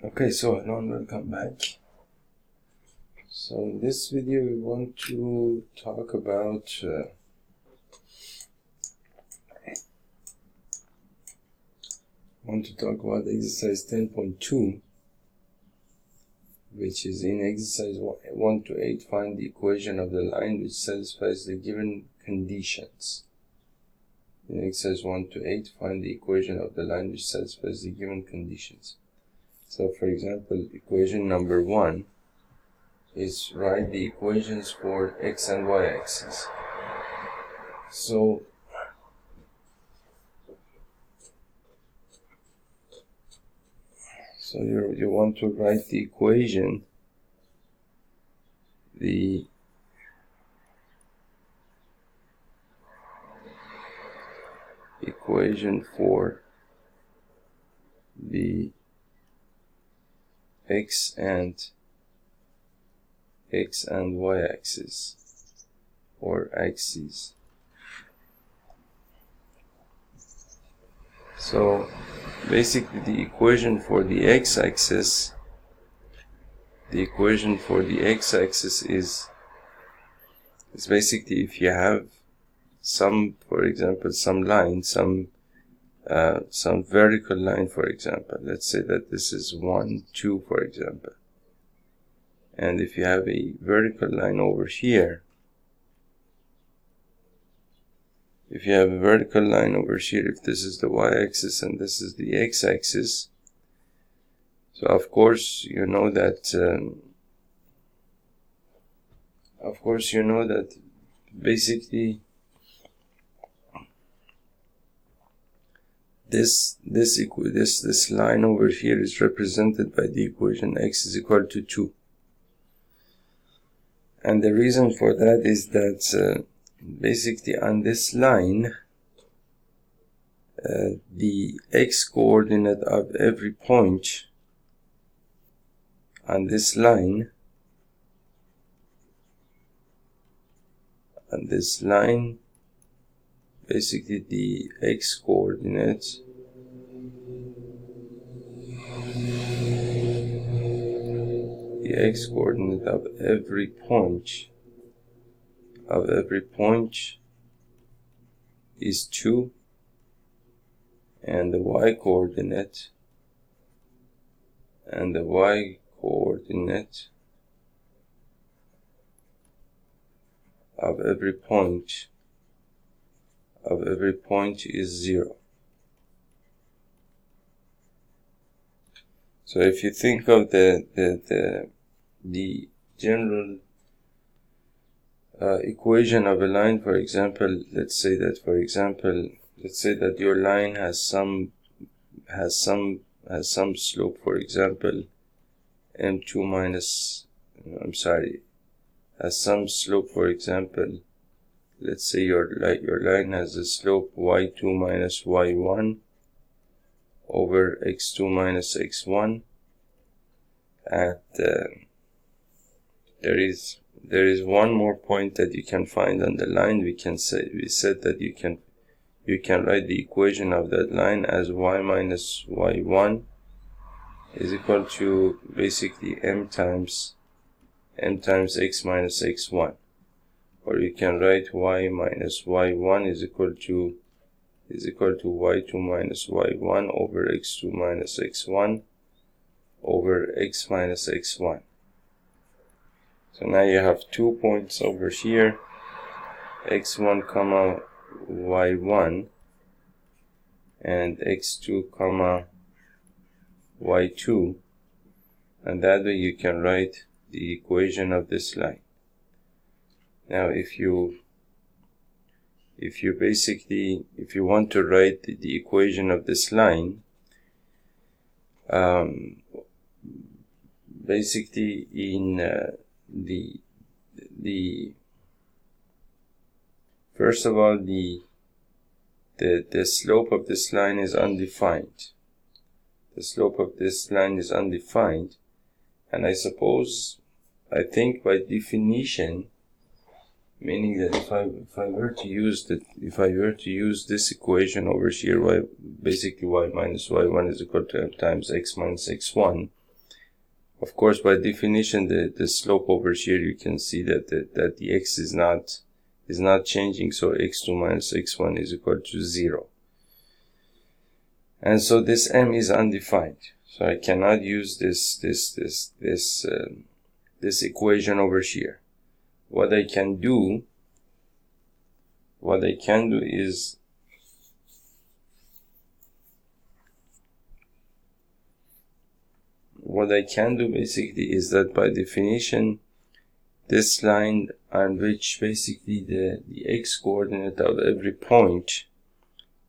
Okay, so hello and welcome back. So in this video we want to talk about exercise 10.2, which is in exercise 1 to 8. Find the equation of the line which satisfies the given conditions. In exercise 1 to 8, find the equation of the line which satisfies the given conditions. So for example, equation number 1 is write the equations for x and y axis. So you want to write the equation, the equation for the x and y axis or axes. So basically the equation for the x-axis is basically if you have some, for example, some line, some vertical line, for example. Let's say that this is 1, 2, for example. And if you have a vertical line over here, if this is the y-axis and this is the x-axis, so of course you know that basically this line over here is represented by the equation x is equal to 2. And the reason for that is that basically on this line, the x coordinate of every point on this line, basically the x coordinate of every point is 2, and the y coordinate of every point is 0. So if you think of the general equation of a line, for example, let's say that your line has some slope, for example, m2 minus, has some slope, for example, let's say your line has a slope y2 minus y1 over x2 minus x1, and there is one more point that you can find on the line. We said that you can write the equation of that line as y minus y1 is equal to basically m times x minus x1, or you can write y minus y1 is equal to y2 minus y1 over x2 minus x1 over x minus x1. So now you have 2 points over here, x1 comma y1 and x2 comma y2, and that way you can write the equation of this line. Now if you want to write the equation of this line, basically in first of all, the slope of this line is undefined. And I think by definition, meaning that if I were to use this equation over here, basically y minus y1 is equal to m times x minus x1, Of course, by definition, the slope over here, you can see that the x is not changing, so x2 minus x1 is equal to 0. And so this m is undefined. So I cannot use this equation over here. What I can do is basically is that by definition, this line on which basically the x coordinate of every point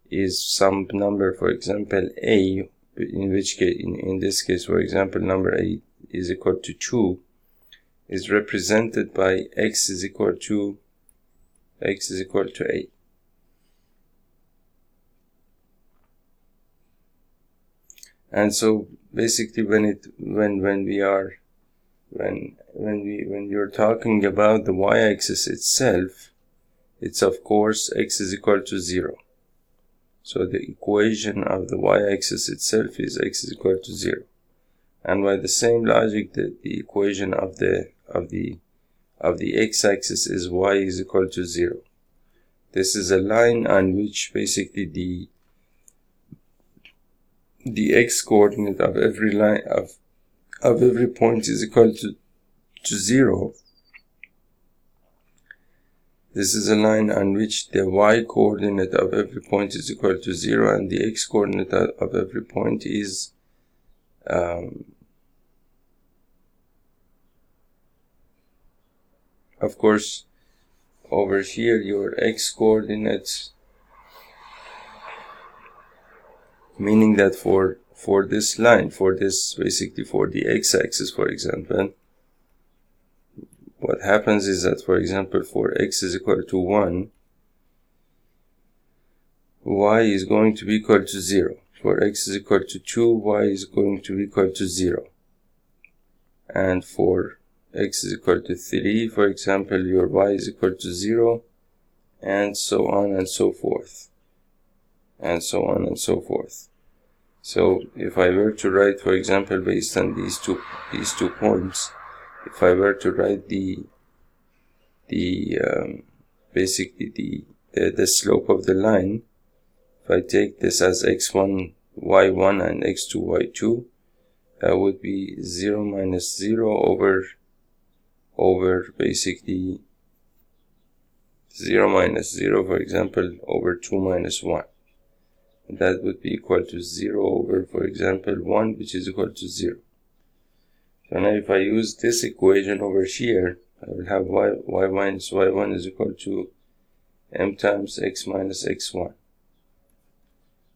is some number, for example a, in which case in this case, for example, number a is equal to 2, is represented by x is equal to a. And so basically when you're talking about the y-axis itself, it's of course x is equal to 0. So the equation of the y-axis itself is x is equal to 0. And by the same logic, the equation of the x-axis is y is equal to 0. This is a line on which basically the x coordinate of every line of every point is equal to 0. This is a line on which the y coordinate of every point is equal to 0, and the x coordinate of every point is of course over here your x coordinates, meaning that for this line, for this basically for the x-axis, for example, what happens is that, for example, for x is equal to 1, y is going to be equal to 0. For x is equal to 2, y is going to be equal to 0. And for x is equal to 3, for example, your y is equal to 0, and so on and so forth. And so on and so forth. So if I were to write, for example, based on these two points, if I were to write basically the slope of the line, if I take this as x1 y1 and x2 y2, that would be 0 minus 0 over basically 0 minus 0, for example, over 2 minus 1. And that would be equal to 0 over, for example, 1, which is equal to 0. So now if I use this equation over here, I will have y minus y1 is equal to m times x minus x1.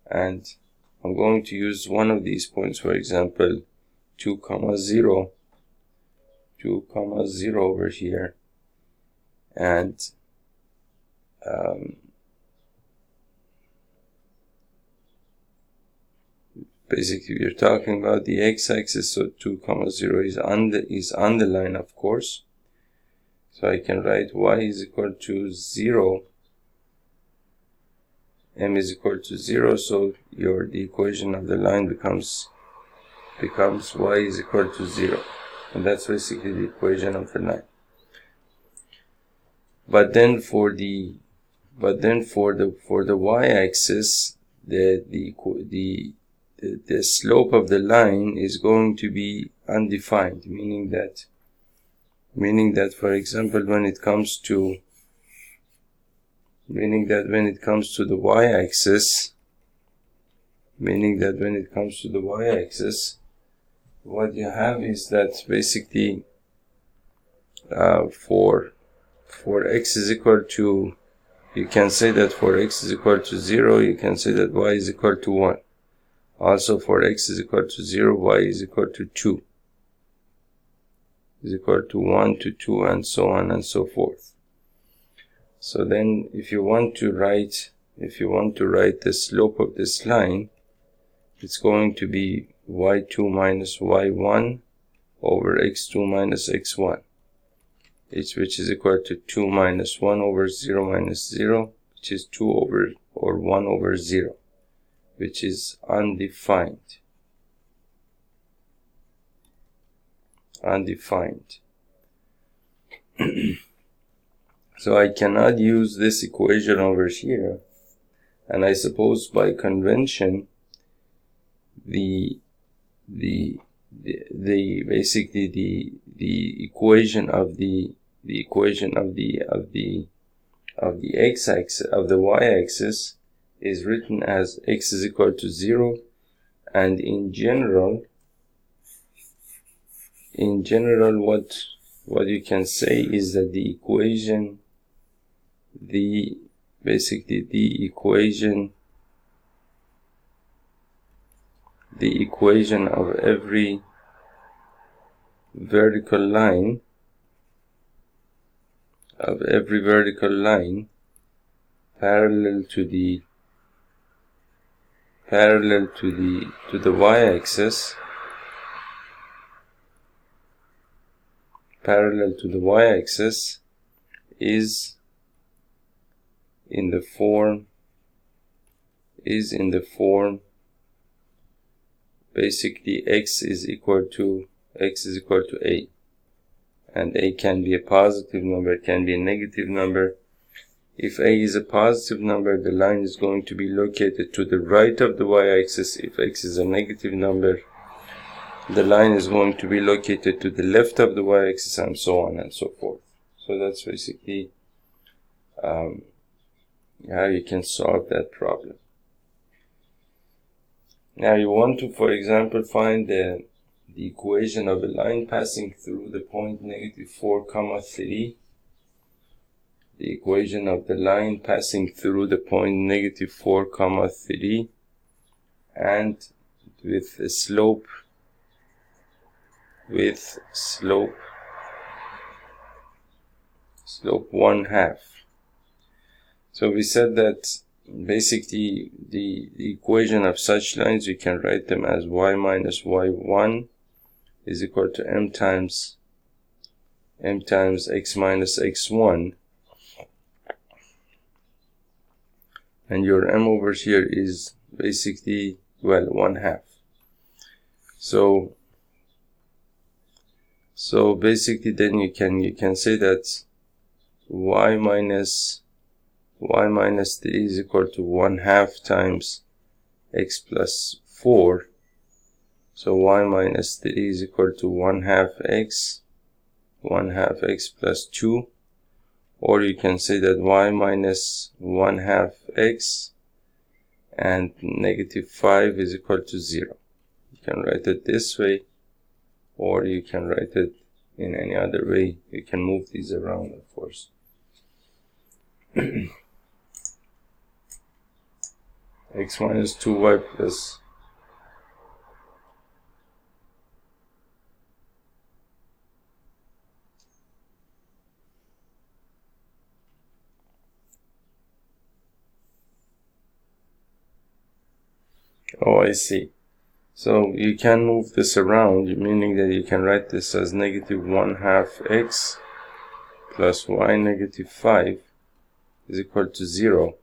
And I'm going to use one of these points, for example, 2, 0 over here. And basically we're talking about the x-axis, so 2, 0 is on the line, of course. So I can write y is equal to 0, m is equal to 0, so the equation of the line becomes y is equal to 0. And that's basically the equation of the line. But then for the y-axis, the slope of the line is going to be undefined, meaning that for example when it comes to the y-axis, what you have is that basically for x is equal to, you can say that for x is equal to 0, you can say that y is equal to 1. Also for x is equal to 0, y is equal to 2. Is equal to 1 to 2, and so on and so forth. So then if you want to write the slope of this line, it's going to be y2 minus y1 over x2 minus x1, which is equal to 2 minus 1 over 0 minus 0, which is 2 over or 1 over 0, which is undefined. undefined. So I cannot use this equation over here, and I suppose by convention the basically the equation of the x-axis of the y-axis is written as x is equal to 0, and in general what you can say is that the equation of every vertical line parallel to the y-axis is in the form basically x is equal to a, and a can be a positive number, it can be a negative number. If a is a positive number, the line is going to be located to the right of the y-axis. If x is a negative number, the line is going to be located to the left of the y-axis, and so on and so forth. So that's basically how you can solve that problem. Now you want to, for example, find the equation of a line passing through the point -4, 3. The equation of the line passing through the point -4, 3, and with a slope 1/2. So we said that basically the equation of such lines, we can write them as y minus y1 is equal to m times x minus x1, and your m over here is basically, well, 1/2. So basically then you can say that y minus 3 is equal to 1/2 times x plus 4. So y minus 3 is equal to 1/2 x plus 2. Or you can say that y minus 1/2 x and -5 is equal to 0. You can write it this way, or you can write it in any other way. You can move these around, of course. X minus 2y plus oh, I see. So you can move this around, meaning that you can write this as -1/2 x plus y -5 is equal to 0.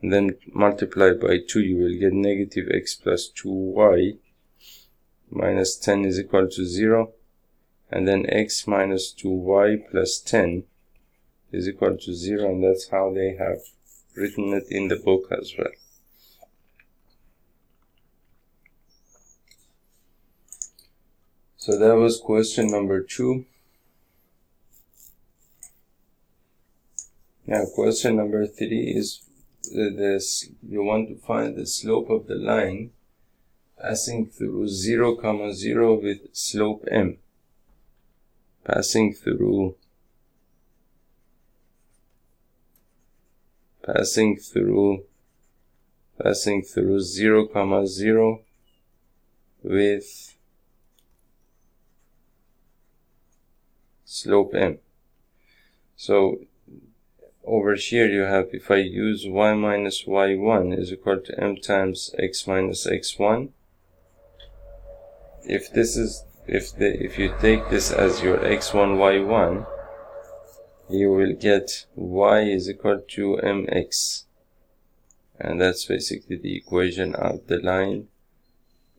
And then multiply by 2, you will get -x plus 2y minus 10 is equal to 0. And then x minus 2y plus 10 is equal to 0. And that's how they have written it in the book as well. So that was question number 2. Now question number 3 is you want to find the slope of the line passing through 0, 0 with slope m. Passing through 0, 0 with slope m. So over here you have, if I use y minus y1 is equal to m times x minus x1. If you take this as your x1 y1, you will get y is equal to mx, and that's basically the equation of the line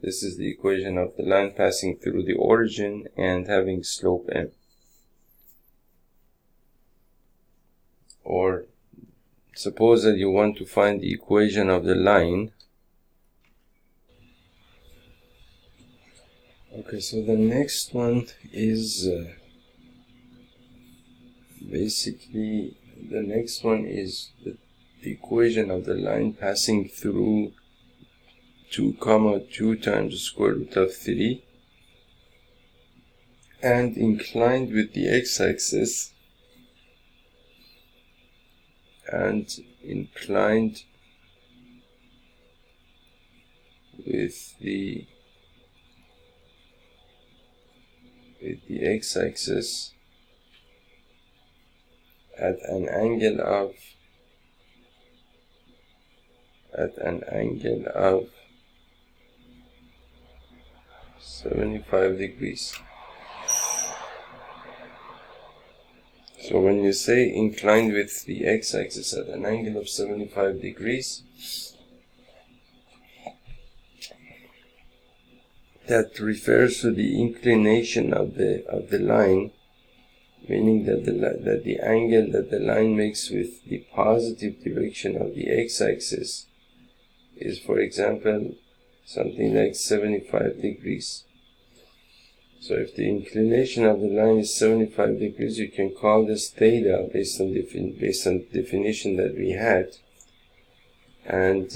This is the equation of the line passing through the origin and having slope m. Or suppose that you want to find the equation of the line. Okay, so the next one is basically the equation of the line passing through 2, 2 times the square root of 3 and inclined with the x-axis and inclined with the x-axis at an angle of 75 degrees. So when you say inclined with the x-axis at an angle of 75 degrees, that refers to the inclination of the line, meaning that the angle that the line makes with the positive direction of the x-axis is, for example, something like 75 degrees. So if the inclination of the line is 75 degrees, you can call this theta based on the definition that we had, and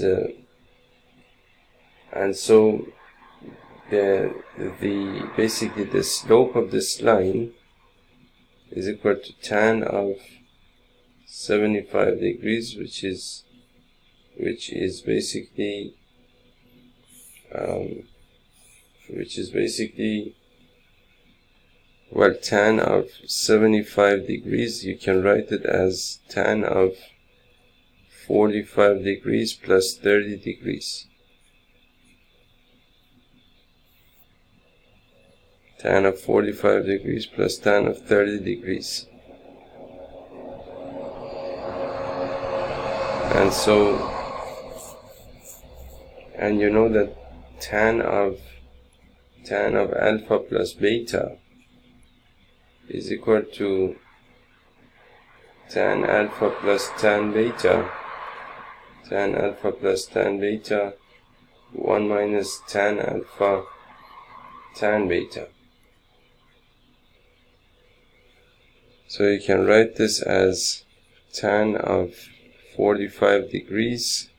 so basically the slope of this line is equal to tan of 75 degrees, which is basically well, tan of 75 degrees, you can write it as tan of 45 degrees plus 30 degrees. Tan of 45 degrees plus tan of 30 degrees. And so, and you know that tan of alpha plus beta is equal to tan alpha plus tan beta. Tan alpha plus tan beta 1 minus tan alpha tan beta. So you can write this as tan of 45 degrees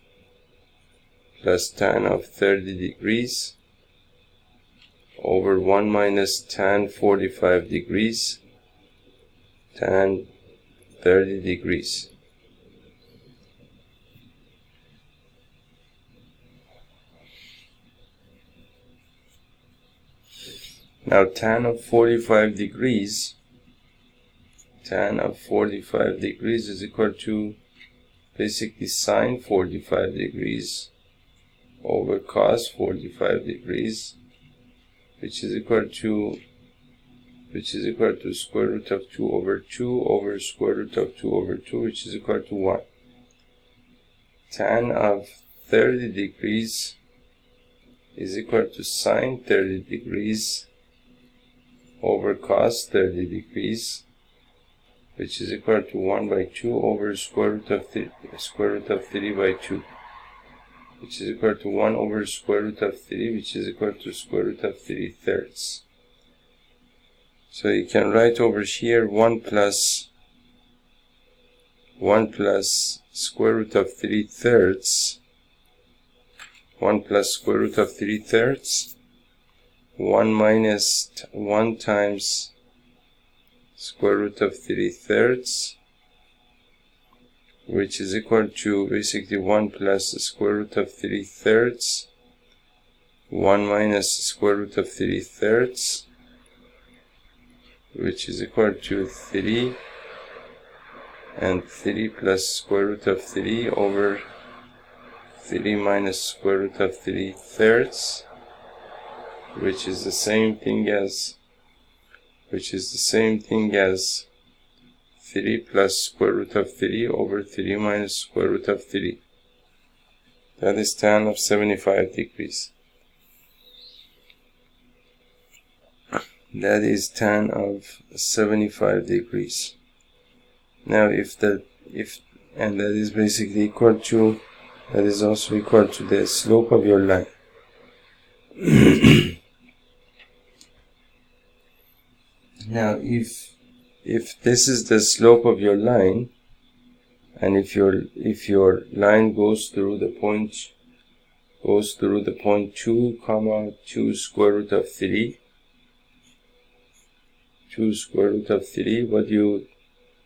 plus tan of 30 degrees over 1 minus tan 45 degrees tan 30 degrees. Now tan of 45 degrees is equal to basically sine 45 degrees over cos 45 degrees, which is equal to square root of 2 over 2 over square root of 2 over 2, which is equal to 1. Tan of 30 degrees is equal to sine 30 degrees over cos 30 degrees, which is equal to 1 by 2 over square root of 3 by 2, which is equal to 1 over square root of 3, which is equal to square root of 3/3. So you can write over here 1 plus square root of 3/3, 1 plus square root of 3/3, 1 minus 1 times square root of 3/3, which is equal to basically 1 plus the square root of 3/3, 1 minus the square root of 3/3, which is equal to 3, and 3 plus square root of 3 over 3 minus square root of 3/3, which is the same thing as 3 plus square root of 3 over 3 minus square root of 3. That is tan of 75 degrees. that is tan of 75 degrees. Now and that is basically equal to, that is also equal to the slope of your line. Now if this is the slope of your line, and if your line goes through the point 2 comma 2 square root of 3, what you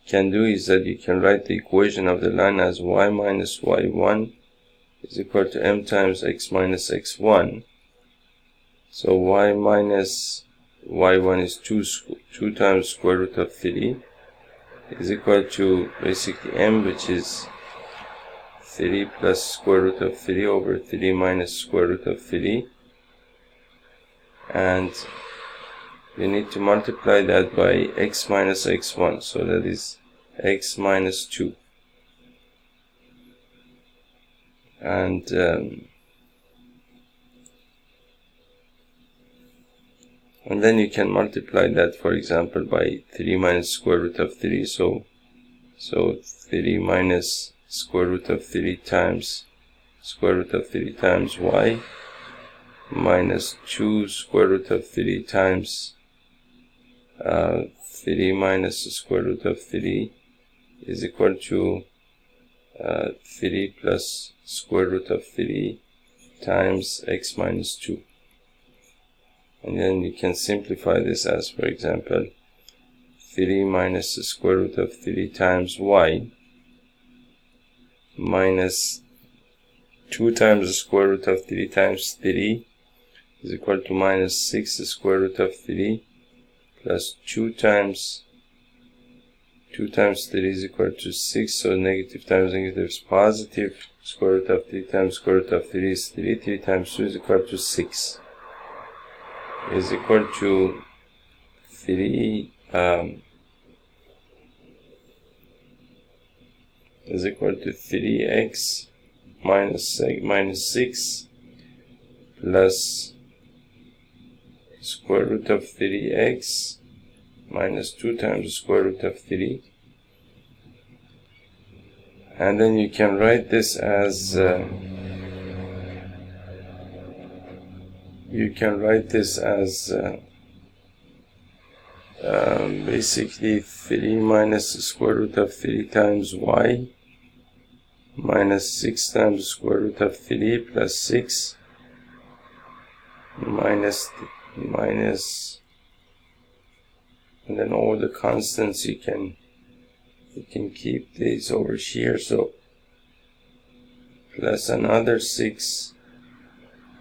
can do is that you can write the equation of the line as y minus y1 is equal to m times x minus x1. So y minus y1 is 2 times square root of 3 is equal to basically m, which is 3 plus square root of 3 over 3 minus square root of 3, and we need to multiply that by x minus x1, so that is x minus 2. And then you can multiply that, for example, by 3 minus square root of 3, so 3 minus square root of 3 times square root of 3 times y minus 2 square root of 3 times 3 minus the square root of 3 is equal to 3 plus square root of 3 times x minus 2. And then you can simplify this as, for example, 3 minus the square root of 3 times y minus 2 times the square root of 3 times 3 is equal to minus 6 the square root of 3 plus 2 times 3 is equal to 6, so negative times negative is positive. Square root of 3 times square root of 3 is 3. 3 times 2 is equal to 6. Is equal to 3 is equal to 3x minus 6 plus square root of 3x minus 2 times the square root of 3. And then you can write this as basically 3 minus the square root of 3 times y minus 6 times the square root of 3 plus 6 minus and then all the constants you can keep these over here, so plus another 6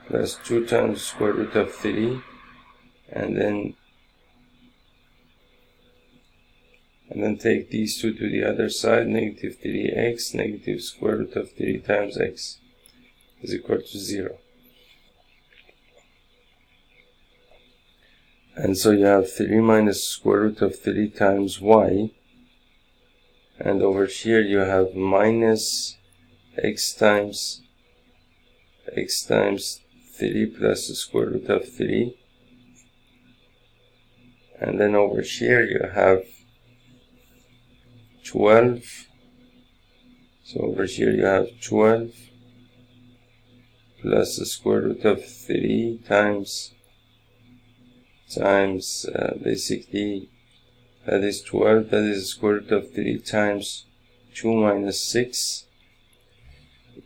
plus 2 times the square root of 3, and then take these two to the other side, negative 3x, negative square root of 3 times x is equal to 0. And so you have 3 minus square root of 3 times y, and over here you have minus x times 3 plus the square root of 3, and then over here you have 12, so over here you have 12 plus the square root of 3 times basically that is 12, that is the square root of 3 times 2 minus 6,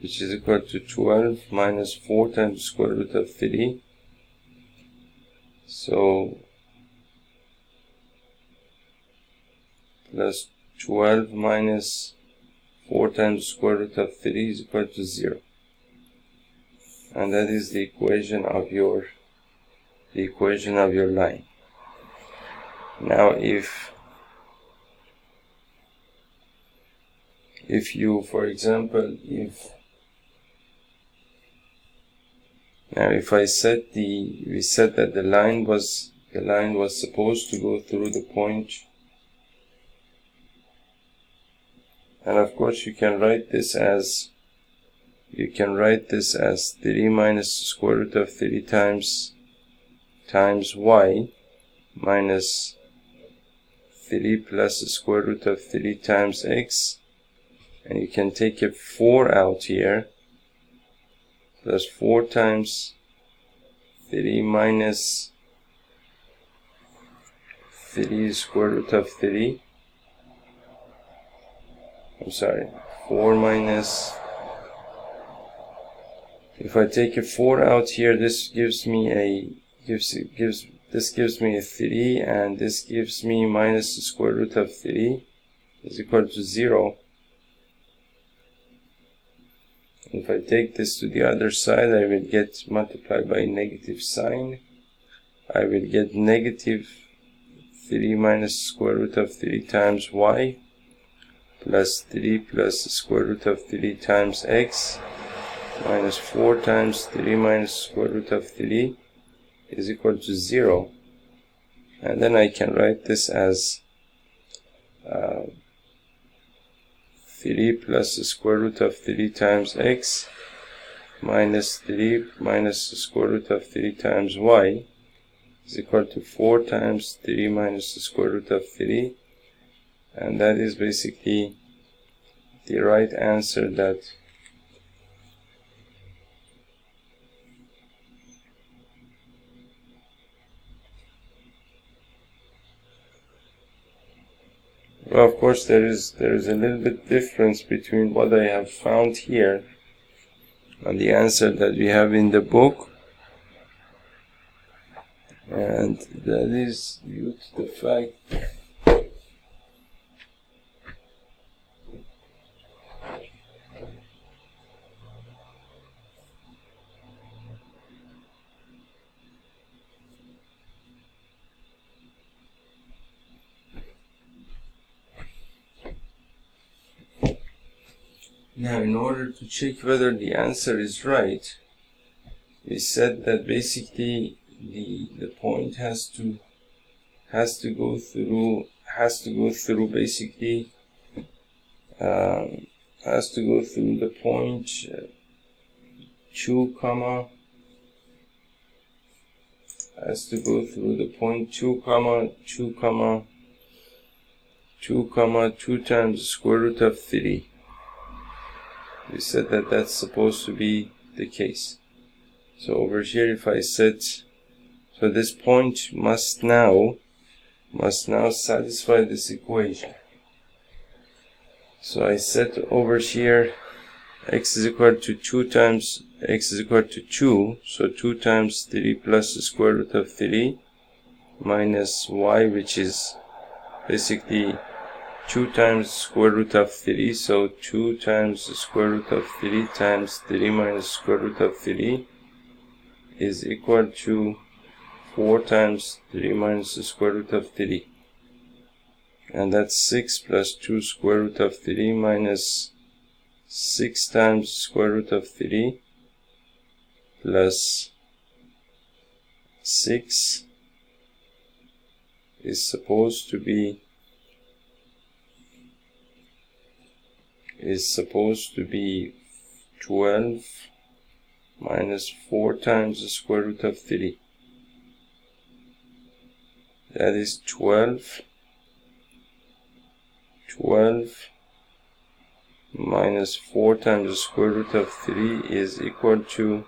which is equal to 12 minus 4 times the square root of 3, so plus 12 minus 4 times the square root of 3 is equal to 0. And that is the equation of your line. Now if you, for example, if we said that the line was supposed to go through the point, and of course you can write this as 3 minus the square root of 3 times y minus 3 plus the square root of 3 times x, and you can take a 4 out here, plus 4 times 3 minus 3 square root of 3. I'm sorry, 4 minus, if I take a 4 out here, this gives me a this gives me a 3, and this gives me minus the square root of 3 is equal to 0. If I take this to the other side, I will get multiplied by a negative sign. I will get negative 3 minus the square root of 3 times y plus 3 plus the square root of 3 times x minus 4 times 3 minus the square root of 3 is equal to 0. And then I can write this as 3 plus the square root of 3 times x minus 3 minus the square root of 3 times y is equal to 4 times 3 minus the square root of 3. And that is basically the right answer that well, of course there is a little bit difference between what I have found here and the answer that we have in the book, and that is due to the fact now, in order to check whether the answer is right, we said that basically the point has to go through basically has to go through the point 2 comma has to go through the point 2 comma 2 comma 2 comma 2 times the square root of 3. We said that that's supposed to be the case. So over here, if I set, so this point must now satisfy this equation. So I set over here x is equal to 2 times x is equal to 2, so 2 times 3 plus the square root of 3 minus y, which is basically 2 times the square root of 3, so 2 times the square root of 3 times 3 minus the square root of 3 is equal to 4 times 3 minus the square root of 3. And that's 6 plus 2 square root of 3 minus 6 times square root of 3 plus 6 is supposed to be 12 minus 4 times the square root of 3. That is 12 minus 4 times the square root of 3 is equal to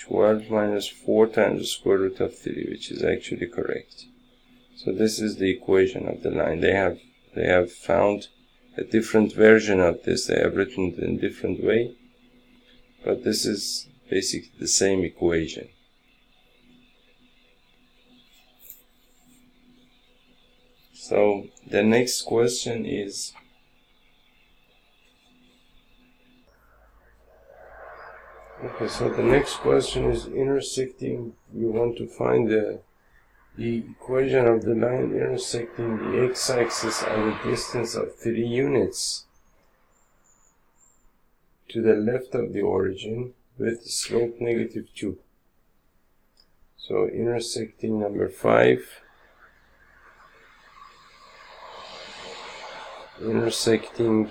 12 minus 4 times the square root of 3, which is actually correct. So this is the equation of the line. They have found a different version of this. They have written it in a different way, but this is basically the same equation. So the next question is, okay, so the next question is intersecting. You want to find the equation of the line intersecting the x-axis at a distance of 3 units to the left of the origin with the slope -2. So intersecting number 5, intersecting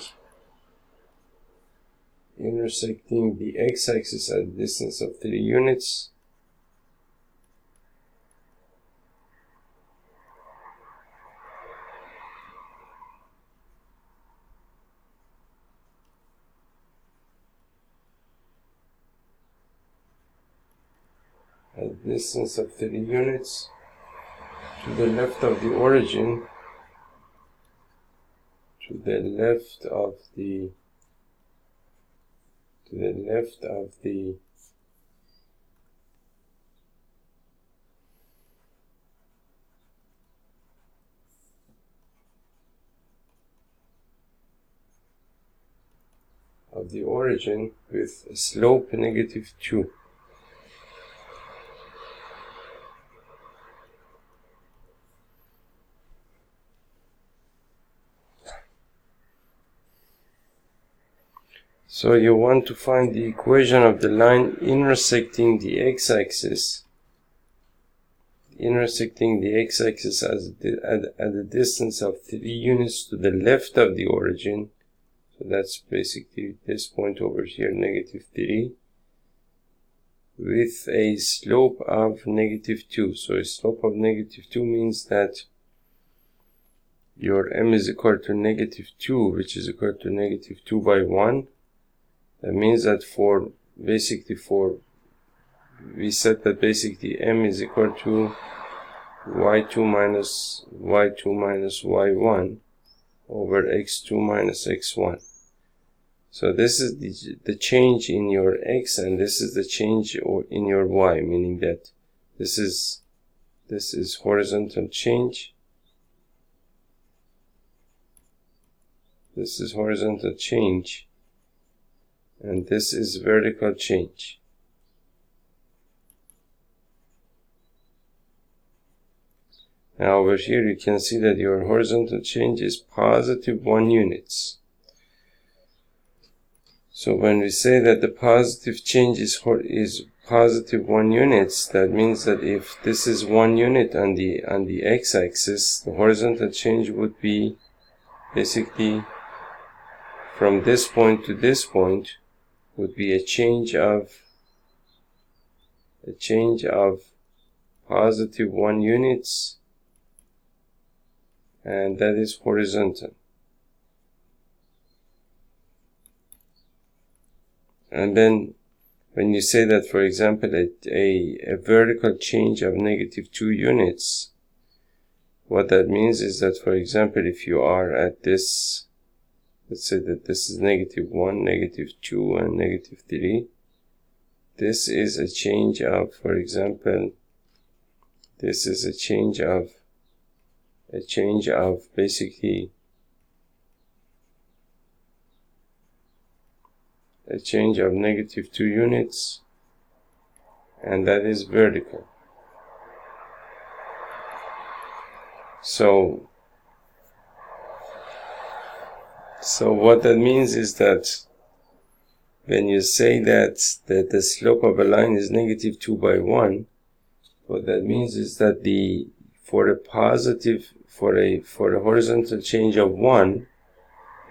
the x-axis at a distance of 3 units at a distance of 3 units to the left of the origin, to the left of the origin with a slope -2. So you want to find the equation of the line intersecting the x-axis, at a distance of 3 units to the left of the origin. So that's basically this point over here, -3, with a slope of -2. So a slope of -2 means that your m is equal to -2, which is equal to -2 by 1. That means that we said that basically m is equal to y2 minus y1 over x2 minus x1. So this is the change in your x, and this is the change in your y, meaning that this is horizontal change. This is horizontal change, and this is vertical change. Now over here you can see that your horizontal change is +1 units. So when we say that the positive change is +1 units, that means that if this is 1 unit on the x-axis, the horizontal change would be basically from this point to this point would be a change of +1 units, and that is horizontal. And then when you say that, for example, a vertical change of -2 units, what that means is that, for example, if you are at this, let's say that this is -1, -2, and -3, this is a change of, for example, this is a change of basically a change of -2 units, and that is vertical. So what that means is that when you say that the slope of a line is -2 by 1, what that means is that for a horizontal change of 1,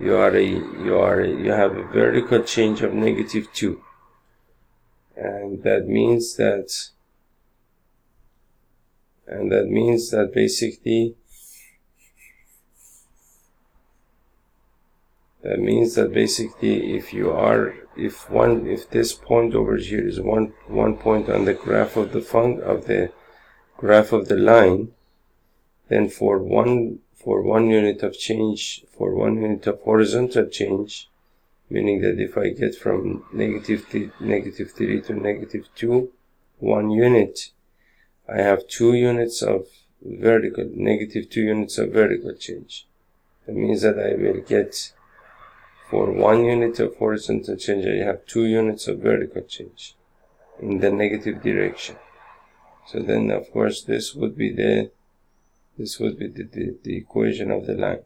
you have a vertical change of -2, and that means that basically if this point over here is one point on the graph of the graph of the line, then for one unit of change, for 1 unit of horizontal change, meaning that if I get from -3 to -2, 1 unit, I have 2 units of vertical, -2 units of vertical change. That means that I will get, for 1 unit of horizontal change, I have 2 units of vertical change in the negative direction. So then, of course, this would be the equation of the line.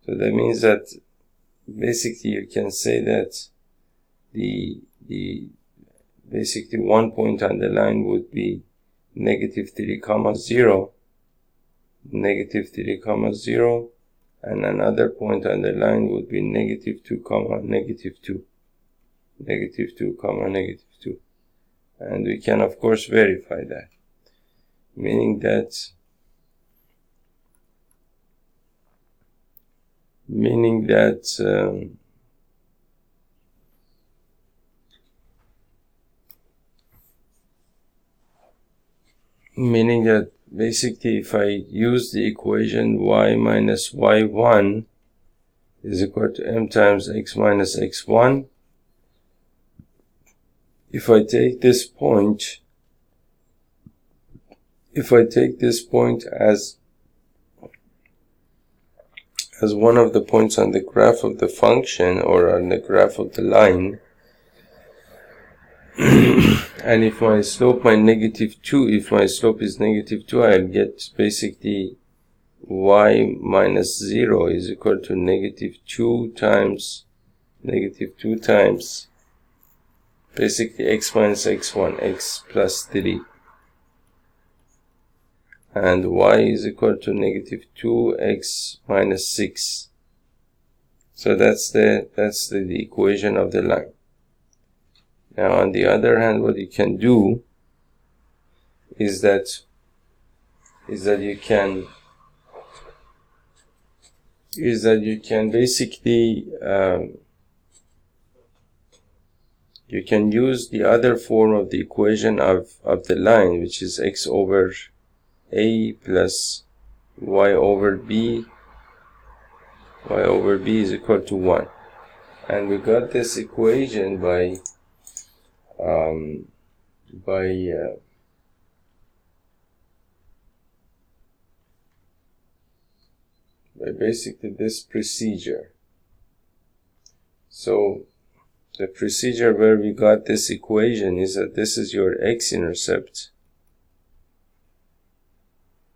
So that means that basically you can say that basically one point on the line would be -3, 0, -3, and another point on the line would be -2, -2, -2, and we can of course verify that, meaning that meaning that basically if I use the equation y minus y1 is equal to m times x minus x1, if I take this point as one of the points on the graph of the function or on the graph of the line, and if my slope if my slope is negative 2, I'll get basically y minus 0 is equal to negative 2 times basically x minus x1, x plus 3, and y is equal to negative 2x minus 6. So that's the equation of the line. Now on the other hand, what you can do is that you can basically you can use the other form of the equation of the line, which is x over a plus y over b is equal to 1. And we got this equation by basically this procedure. So the procedure where we got this equation is that this is your x-intercept,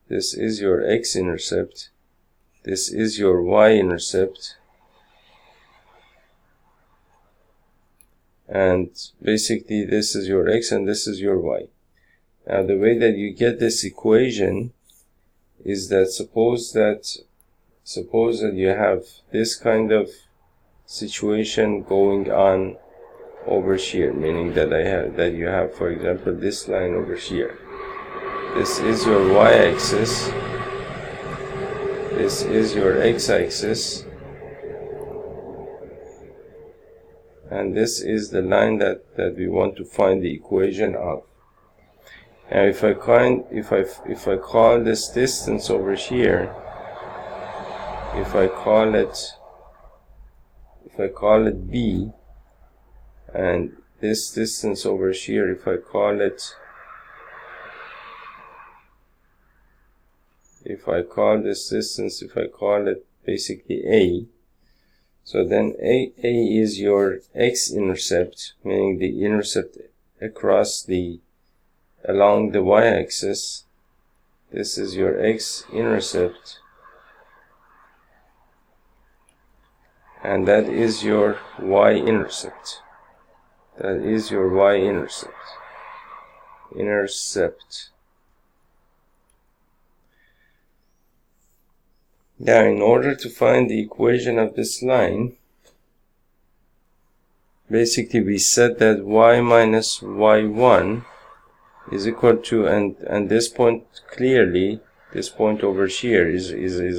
this is your x-intercept, this is your y-intercept, and basically this is your x and this is your y. Now the way that you get this equation is that suppose that you have this kind of situation going on over here, meaning that you have, for example, this line over here. This is your y-axis, this is your x-axis, and this is the line that we want to find the equation of. Now if I call this distance over here, if I call it b, and this distance over here, if I call this distance, if I call it basically a, so then a is your x-intercept, meaning the intercept along the y-axis. This is your x-intercept, and that is your y-intercept. That is your y-intercept. Now, in order to find the equation of this line, basically we said that y minus y1 is equal to, and this point clearly, this point over here is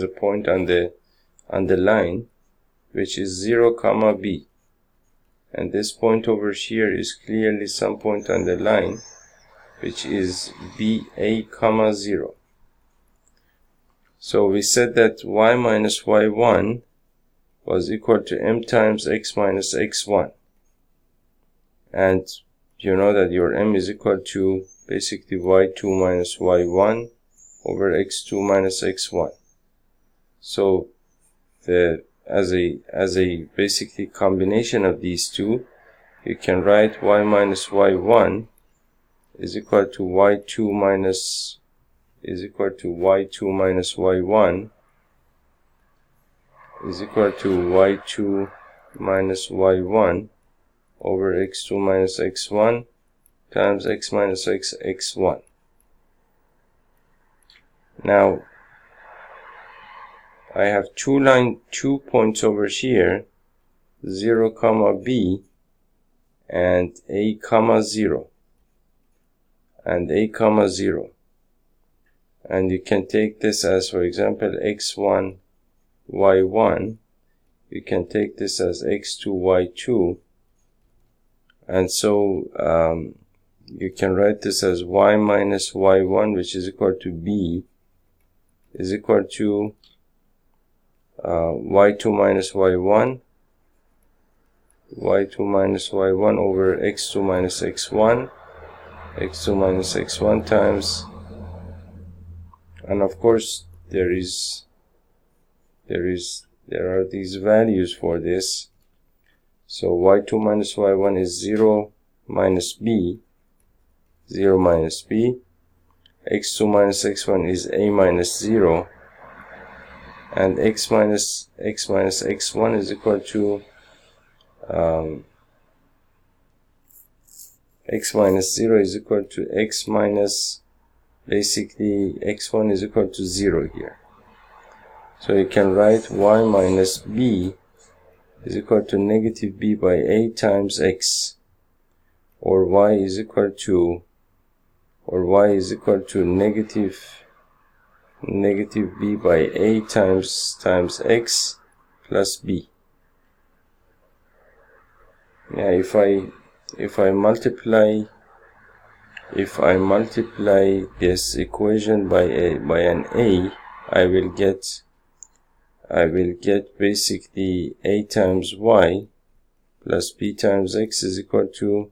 a point on the line, which is 0 comma b, and this point over here is clearly some point on the line, which is ba comma 0. So we said that y minus y1 was equal to m times x minus x1, and you know that your m is equal to basically y2 minus y1 over x2 minus x1. So as a basically combination of these two, you can write y minus y1 is equal to y2 minus y1 is equal to y2 minus y1 over x2 minus x1 times x minus x1. Now I have two points over here, 0 comma b and a comma 0 and a comma 0, and you can take this as, for example, x1 y1, you can take this as x2 y2, and so you can write this as y minus y1, which is equal to b, is equal to y2 minus y1, y2 minus y1 over x2 minus x1, x2 minus x1 times, and of course there are these values for this. So y2 minus y1 is 0 minus b, 0 minus b. x2 minus x1 is a minus 0, and x minus x1 is equal to x minus 0 is equal to x minus, basically x1 is equal to 0 here. So you can write y minus b is equal to negative b by a times x, or y is equal to negative b by a times x plus b. Yeah, if I multiply this equation by an a, I will get basically a times y plus b times x is equal to,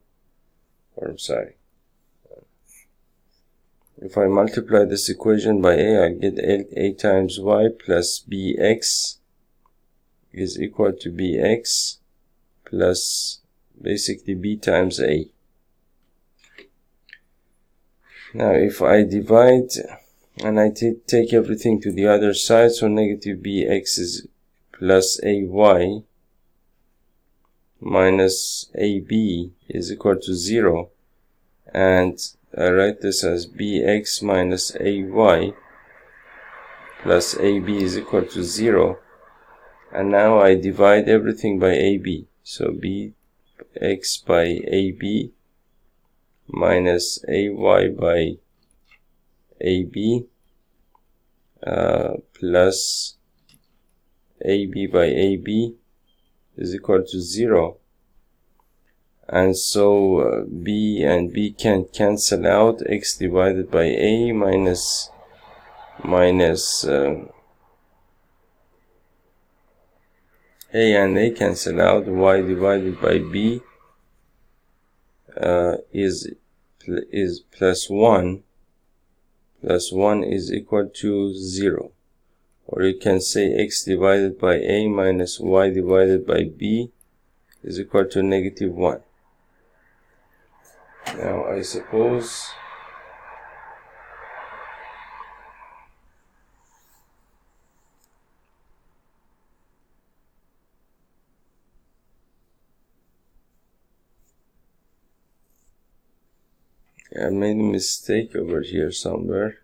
if I multiply this equation by a, I'll get a times y plus bx is equal to bx plus basically b times a. Now if I divide and I take everything to the other side, so negative bx is plus ay minus ab is equal to 0, and I write this as bx minus ay plus ab is equal to 0, and now I divide everything by ab, so bx by ab minus ay by ab plus ab by ab is equal to 0, and so b and b can cancel out. X divided by a minus a and a cancel out. Y divided by b is plus 1. Plus 1 is equal to 0. Or you can say x divided by a minus y divided by b is equal to negative 1. Now I suppose I made a mistake over here somewhere.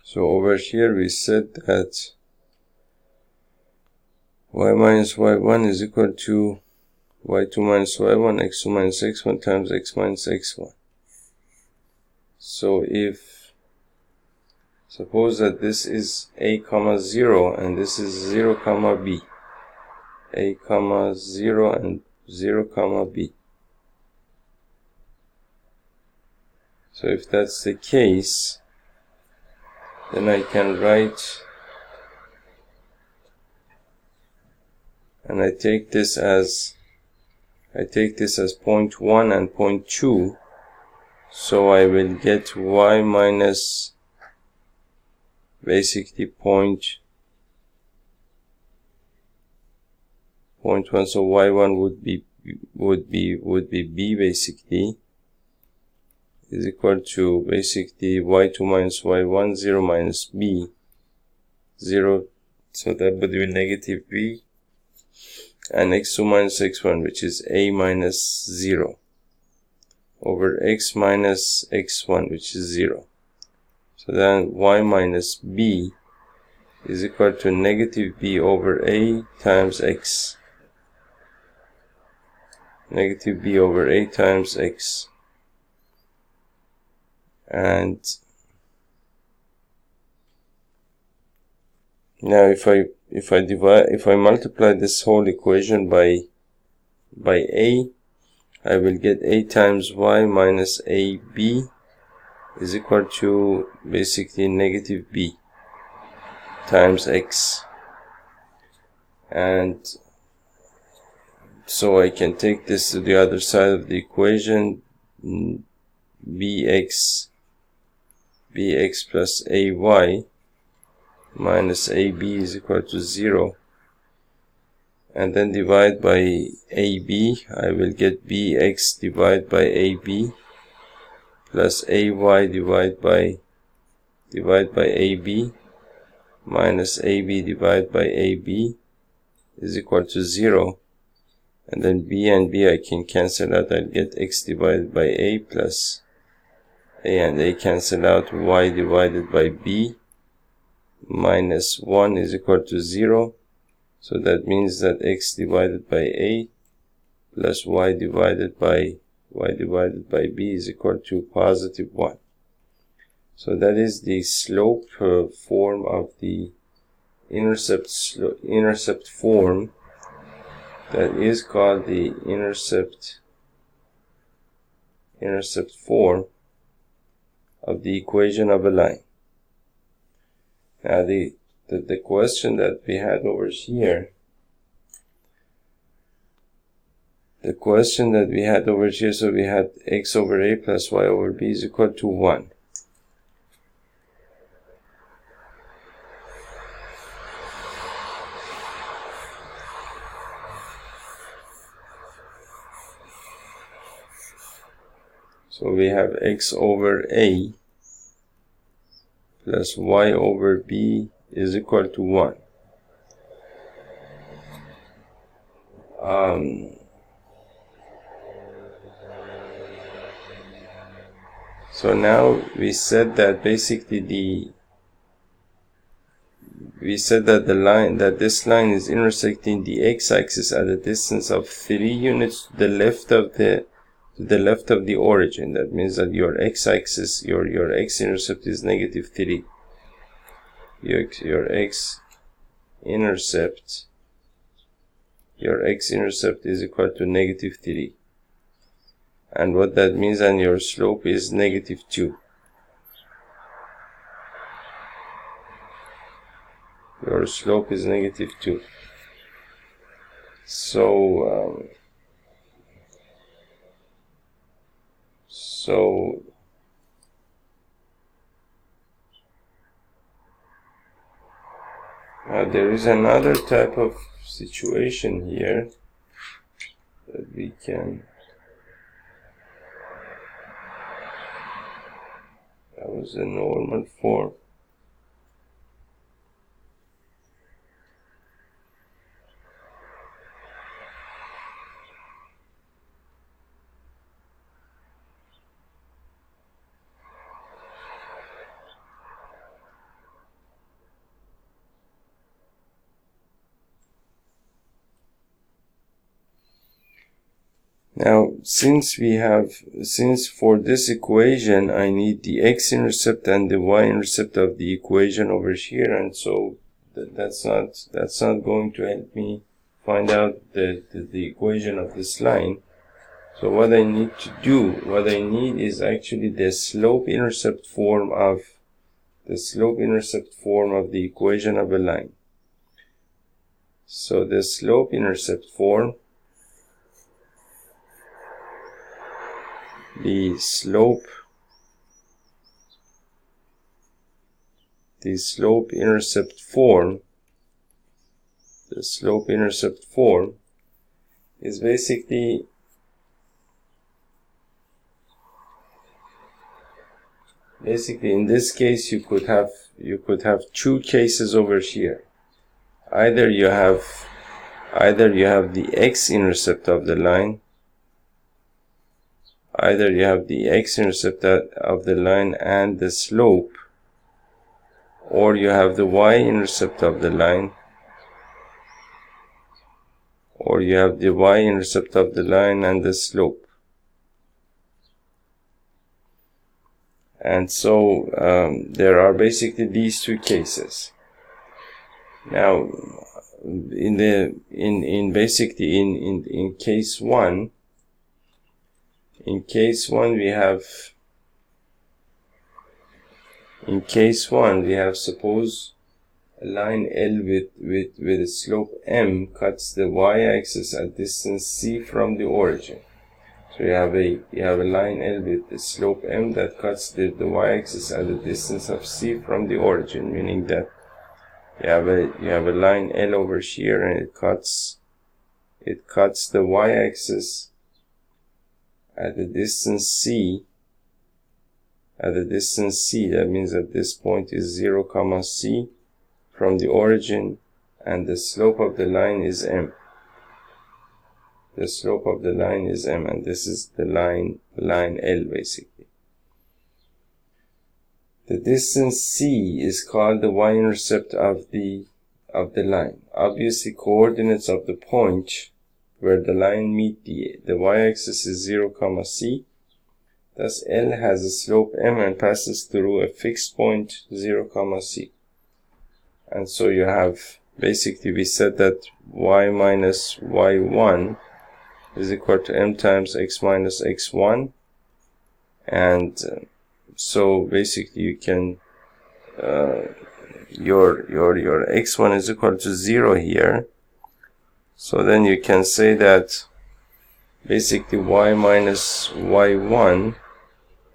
So over here we said that y minus y1 is equal to y2 minus y1, x2 minus x1 times x minus x1. So if suppose that this is a comma 0 and this is 0 comma b, a comma 0 and 0 comma b. So if that's the case, then I can write, and I take this as point 1 and point 2, so I will get y minus basically point 1, so y1 would be b basically, is equal to basically y2 minus y1, 0 minus b, 0, so that would be negative b, and x2 minus x1, which is a minus 0, over x minus x1, which is 0. So then y minus b is equal to negative b over a times x. Negative b over a times x. And now if I multiply this whole equation by a, I will get a times y minus ab is equal to basically negative b times x. And so I can take this to the other side of the equation. bx plus ay minus ab is equal to 0, and then divide by ab. I will get bx divided by ab plus ay divided by ab minus ab divided by ab is equal to 0, and then b and b I can cancel out. I'll get x divided by a plus a and a cancel out, y divided by b minus 1 is equal to 0. So that means that x divided by a plus y divided by b is equal to positive 1. So that is the slope form of the intercept form, that is called the intercept form of the equation of a line. Now the question that we had over here, so we had x over a plus y over b is equal to 1. So we have x over a plus y over b is equal to 1. So now we said that basically this line is intersecting the x-axis at a distance of 3 units to the left of the origin. That means that your x-axis, your x-intercept is negative 3. Your x-intercept is equal to negative 3. And what that means, and your slope is negative 2. Your slope is negative 2. So there is another type of situation here that we can, that was a normal form. Now, since for this equation I need the x-intercept and the y-intercept of the equation over here, and so that's not going to help me find out the equation of this line. So what I need is actually the slope-intercept form of the equation of a line. So the slope-intercept form, the slope-intercept form is basically in this case you could have two cases over here. Either you have the x-intercept of the line, and the slope, or you have the y-intercept of the line, and the slope. And so there are basically these two cases. Now in case one, we have suppose a line L with a slope m cuts the y-axis at distance c from the origin. So you have a line L with a slope m that cuts the y-axis at a distance of c from the origin, meaning that you have a line L over here, and it cuts the y-axis at the distance c. That means that this point is 0, c from the origin, and the slope of the line is m. And this is the line L basically. The distance c is called the y-intercept of the line. Obviously, coordinates of the point where the line meet the y-axis is 0, c. Thus L has a slope m and passes through a fixed point 0, c. And so you have, basically we said that y minus y1 is equal to m times x minus x1, and so basically you can your x1 is equal to 0 here. So then you can say that basically y minus y1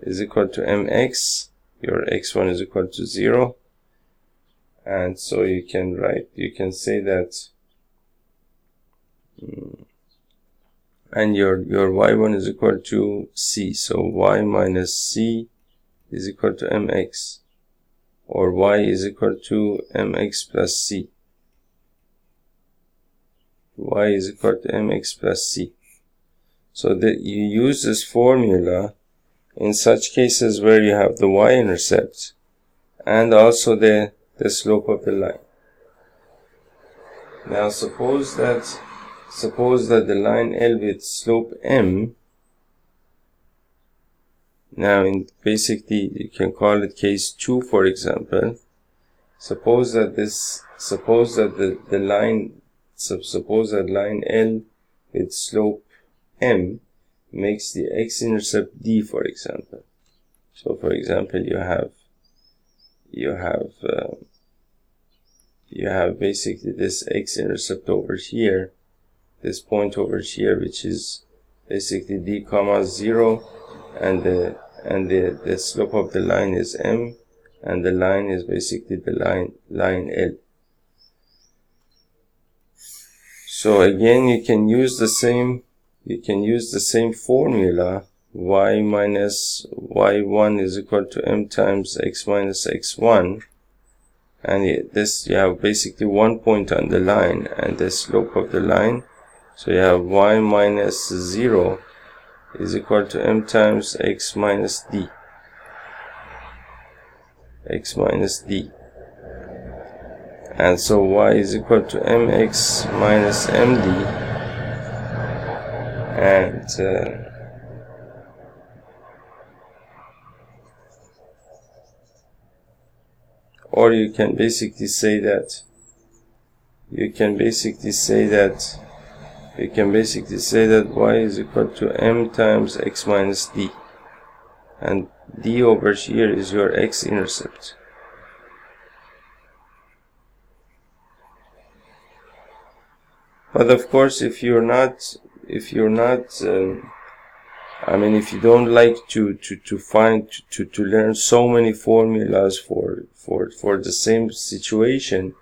is equal to mx. Your x1 is equal to 0, and so you can say that and your y1 is equal to c. So y minus c is equal to mx, or y is equal to mx plus c. Y is equal to mx plus c. So that you use this formula in such cases where you have the y-intercept and also the slope of the line. Now suppose that the line L with slope m, now basically you can call it case 2, for example. Suppose that line L with slope m makes the x-intercept d, for example. So for example you have basically this x-intercept over here, this point over here, which is basically d comma 0, and the slope of the line is m, and the line is basically the line L. So again you can use the same formula. Y minus y1 is equal to m times x minus x1, and this you have basically one point on the line and the slope of the line. So you have y minus 0 is equal to m times x minus d. And so y is equal to mx minus md, and or you can basically say that y is equal to m times x minus d, and d over here is your x-intercept. But of course, if you don't like to learn so many formulas for the same situation,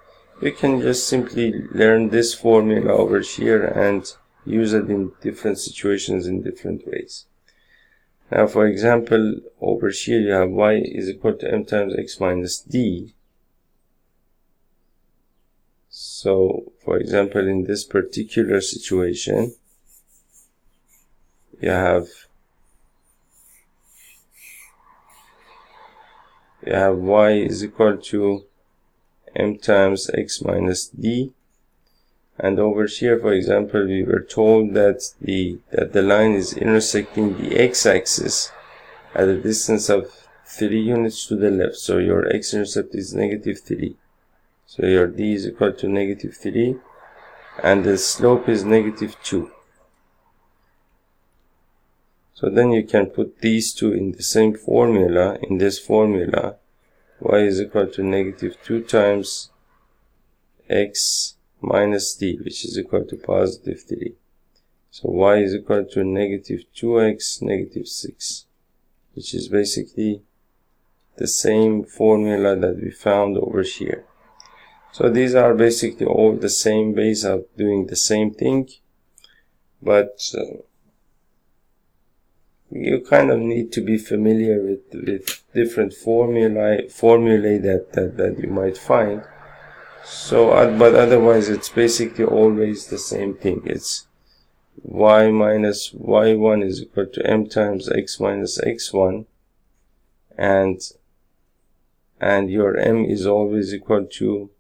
you can just simply learn this formula over here and use it in different situations in different ways. Now, for example, over here you have y is equal to m times x minus d. So, for example, in this particular situation, you have y is equal to m times x minus d, and over here, for example, we were told that the line is intersecting the x-axis at a distance of 3 units to the left, so your x-intercept is negative 3. So your d is equal to negative 3, and the slope is negative 2. So then you can put these two in the same formula. In this formula, y is equal to negative 2 times x minus d, which is equal to positive 3. So y is equal to negative 2x negative 6, which is basically the same formula that we found over here. So these are basically all the same ways of doing the same thing, but you kind of need to be familiar with different formulae that you might find. So, but otherwise it's basically always the same thing. It's y minus y1 is equal to m times x minus x1, and your m is always equal to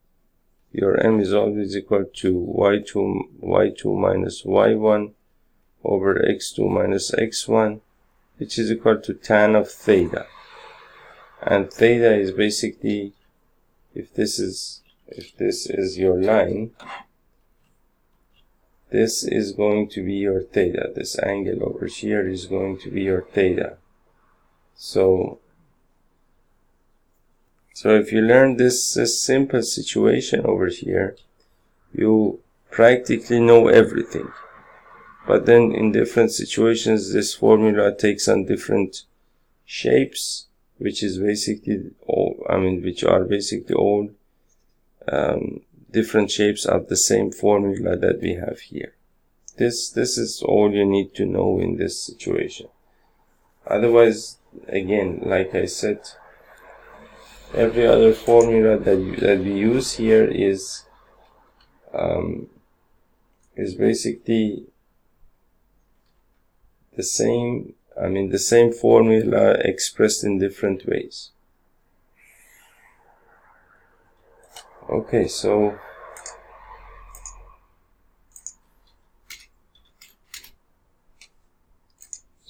y2 minus y1 over x2 minus x1, which is equal to tan of theta. And theta is basically, if this is your line, this is going to be your theta. This angle over here is going to be your theta. So if you learn this simple situation over here, you practically know everything. But then in different situations, this formula takes on different shapes, which is basically which are basically all different shapes of the same formula that we have here. This is all you need to know in this situation. Otherwise, again, like I said, every other formula that we use here is basically the same. The same formula expressed in different ways. Okay, so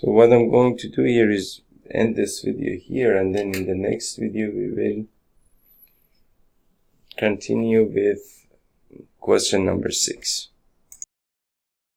what I'm going to do here is end this video here, and then in the next video we will continue with question number 6.